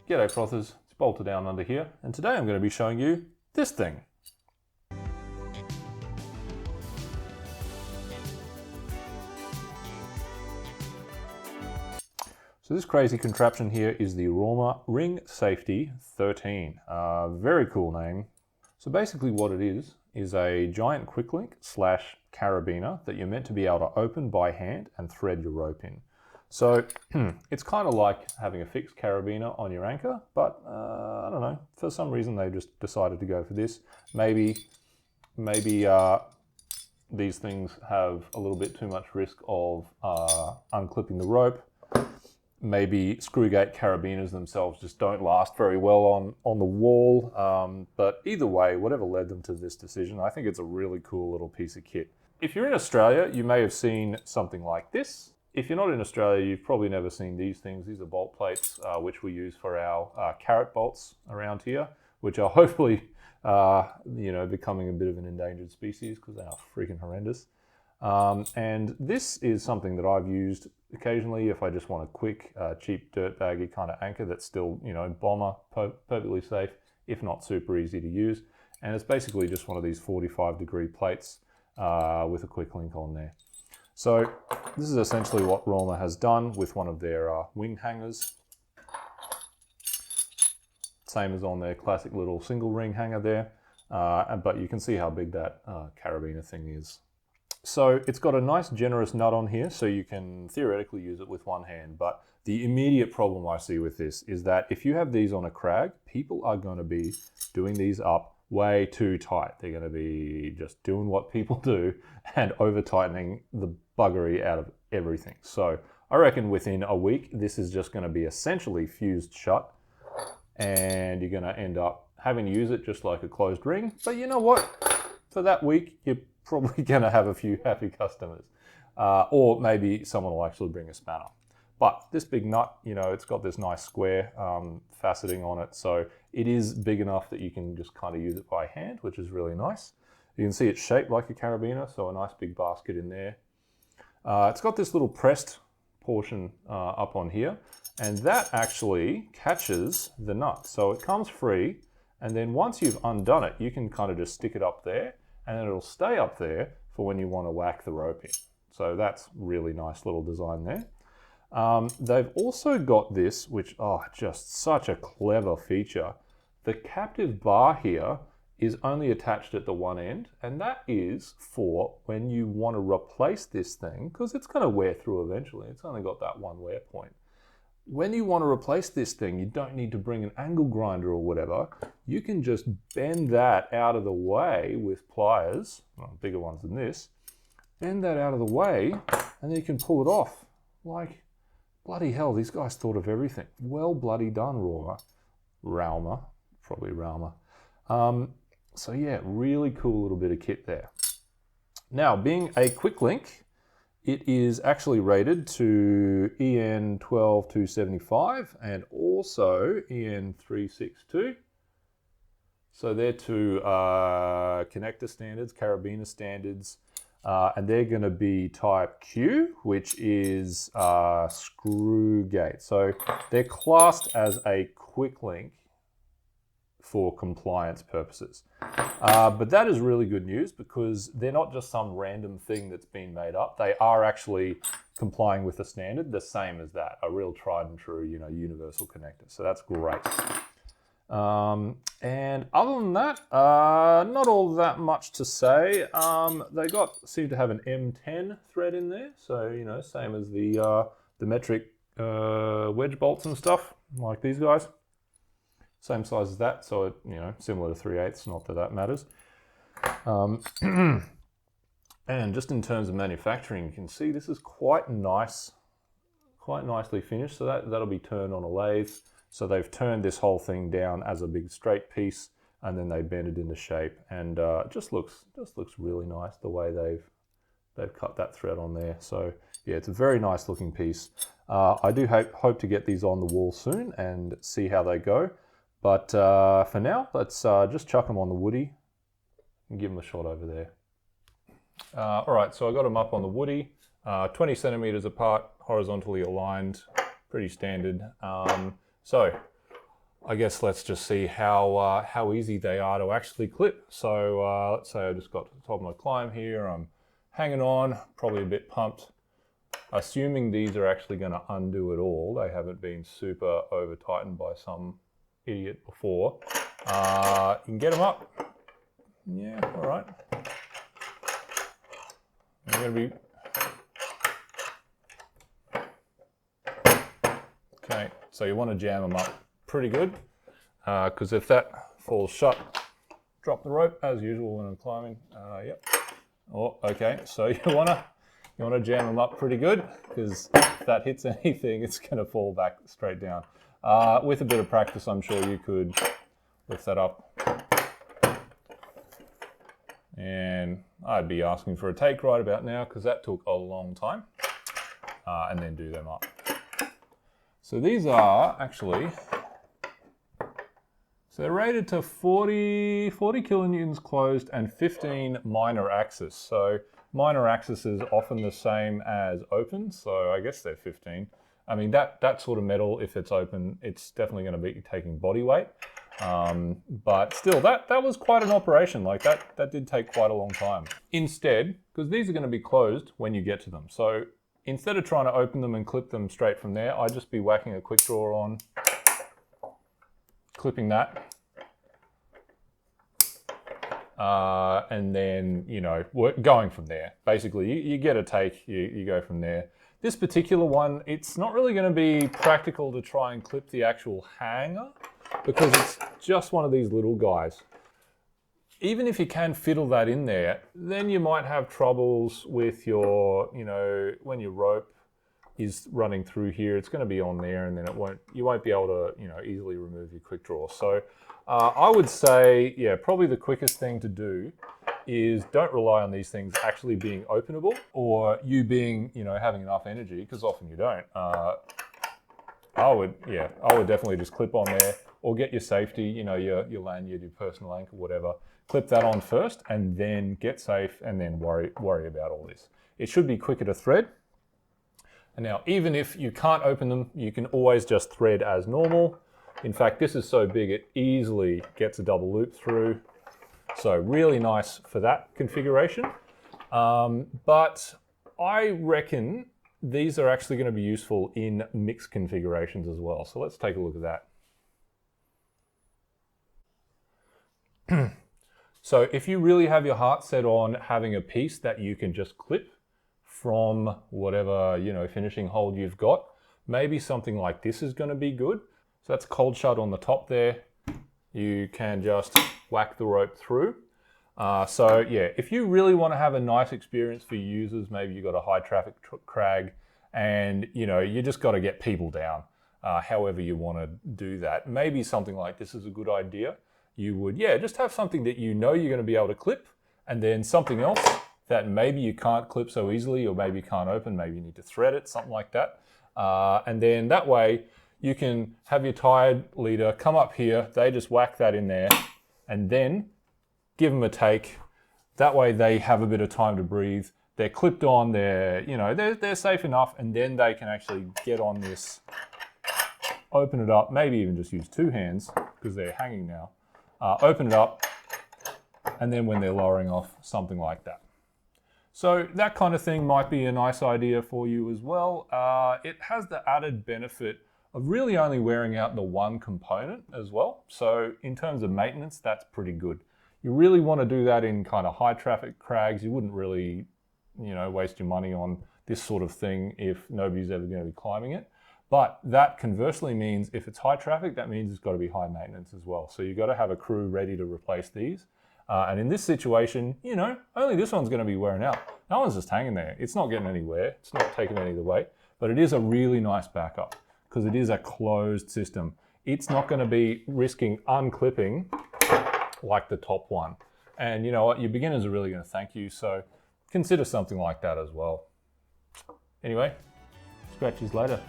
G'day frothers, it's bolted down under here, and today I'm going to be showing you this thing. So this crazy contraption here is the Raumer Ring Safety 13. Very cool name. So basically what it is a giant quick link slash carabiner that you're meant to be able to open by hand and thread your rope in. So it's kind of like having a fixed carabiner on your anchor, but I don't know, for some reason they just decided to go for this. Maybe these things have a little bit too much risk of unclipping the rope. Maybe screw gate carabiners themselves just don't last very well on the wall. But either way, whatever led them to this decision, I think it's a really cool little piece of kit. If you're in Australia, you may have seen something like this. If you're not in Australia, you've probably never seen these things. These are bolt plates, which we use for our carrot bolts around here, which are hopefully, becoming a bit of an endangered species because they are freaking horrendous. And this is something that I've used occasionally if I just want a quick, cheap, dirtbaggy kind of anchor that's still, bomber, perfectly safe, if not super easy to use. And it's basically just one of these 45-degree plates with a quick link on there. So this is essentially what Raumer has done with one of their wing hangers. Same as on their classic little single ring hanger there, but you can see how big that carabiner thing is. So it's got a nice generous nut on here, so you can theoretically use it with one hand, but the immediate problem I see with this is that if you have these on a crag, people are going to be doing these up way too tight. They're going to be just doing what people do and over tightening the buggery out of everything. So I reckon within a week, this is just going to be essentially fused shut, and you're going to end up having to use it just like a closed ring. But you know what? For that week, you're probably going to have a few happy customers, or maybe someone will actually bring a spanner. But this big nut, it's got this nice square faceting on it, so it is big enough that you can just kind of use it by hand, which is really nice. You can see it's shaped like a carabiner, so a nice big basket in there. It's got this little pressed portion up on here, and that actually catches the nut. So it comes free, and then once you've undone it, you can kind of just stick it up there, and then it'll stay up there for when you want to whack the rope in. So that's really nice little design there. They've also got this, which, just such a clever feature. The captive bar here is only attached at the one end, and that is for when you want to replace this thing, because it's going to wear through eventually. It's only got that one wear point. When you want to replace this thing, you don't need to bring an angle grinder or whatever. You can just bend that out of the way with pliers, bigger ones than this, bend that out of the way, and then you can pull it off. Like, bloody hell, these guys thought of everything. Well bloody done, Raumer, probably Raumer. So yeah, really cool little bit of kit there. Now, being a quick link, it is actually rated to EN 12275 and also EN 362. So they're two connector standards, carabiner standards, and they're going to be type Q, which is screw gate. So they're classed as a quick link for compliance purposes. But that is really good news because they're not just some random thing that's been made up. They are actually complying with the standard, the same as that, a real tried and true, universal connector. So that's great. And other than that, not all that much to say. They seem to have an M10 thread in there. So, same as the metric wedge bolts and stuff, like these guys. Same size as that, so it, similar to 3/8, not that matters. And just in terms of manufacturing, you can see this is quite nice, quite nicely finished. So that'll be turned on a lathe. So they've turned this whole thing down as a big straight piece, and then they bend it into shape, and it just looks really nice the way they've cut that thread on there. So yeah, it's a very nice looking piece. I do hope to get these on the wall soon and see how they go. But for now, let's just chuck them on the woody and give them a shot over there. All right, so I got them up on the woody, 20 centimeters apart, horizontally aligned, pretty standard. So I guess let's just see how easy they are to actually clip. So let's say I just got to the top of my climb here. I'm hanging on, probably a bit pumped. Assuming these are actually going to undo it all, they haven't been super over tightened by some idiot before. You can get them up. Yeah, all right. You're going to be... Okay, so you want to jam them up pretty good, because if that falls shut, drop the rope as usual when I'm climbing. Yep. Oh, okay, so you want to jam them up pretty good, because if that hits anything, it's going to fall back straight down. With a bit of practice, I'm sure you could lift that up. And I'd be asking for a take right about now, because that took a long time. And then do them up. So these are actually, so they're rated to 40 kilonewtons closed and 15 minor axis. So minor axis is often the same as open, so I guess they're 15. I mean, that sort of metal, if it's open, it's definitely going to be taking body weight. But still, that was quite an operation. Like that did take quite a long time. Instead, because these are going to be closed when you get to them. So instead of trying to open them and clip them straight from there, I'd just be whacking a quick draw on, clipping that. And then, you know, going from there. Basically, you get a take, you go from there. This particular one, it's not really going to be practical to try and clip the actual hanger, because it's just one of these little guys. Even if you can fiddle that in there, then you might have troubles with your, you know, when your rope is running through here, it's going to be on there, and then you won't be able to, you know, easily remove your quick draw. So I would say, yeah, probably the quickest thing to do is don't rely on these things actually being openable, or you being, you know, having enough energy, because often you don't. I would definitely just clip on there, or get your safety, you know, your lanyard, your personal anchor, whatever. Clip that on first, and then get safe, and then worry about all this. It should be quicker to thread. And now, even if you can't open them, you can always just thread as normal. In fact, this is so big, it easily gets a double loop through. So really nice for that configuration. But I reckon these are actually going to be useful in mixed configurations as well. So let's take a look at that. So if you really have your heart set on having a piece that you can just clip from whatever, you know, finishing hold you've got, maybe something like this is going to be good. So that's cold shut on the top there. You can just whack the rope through. So yeah, if you really want to have a nice experience for users, maybe you've got a high traffic crag, and you know, you just got to get people down, however you want to do that. Maybe something like this is a good idea. You would, yeah, just have something that you know you're going to be able to clip, and then something else that maybe you can't clip so easily, or maybe you can't open, maybe you need to thread it, something like that. And then that way you can have your tired leader come up here, they just whack that in there, and then give them a take. That way they have a bit of time to breathe. They're clipped on, they're safe enough, and then they can actually get on this, open it up, maybe even just use two hands because they're hanging now. Open it up, and then when they're lowering off, something like that. So that kind of thing might be a nice idea for you as well. It has the added benefit of really only wearing out the one component as well. So in terms of maintenance, that's pretty good. You really want to do that in kind of high traffic crags. You wouldn't really, you know, waste your money on this sort of thing if nobody's ever going to be climbing it. But that conversely means if it's high traffic, that means it's got to be high maintenance as well. So you've got to have a crew ready to replace these. And in this situation, you know, only this one's going to be wearing out. That one's just hanging there. It's not getting anywhere. It's not taking any of the weight. But it is a really nice backup because it is a closed system. It's not going to be risking unclipping like the top one. And you know what? Your beginners are really going to thank you. So consider something like that as well. Anyway, scratches later.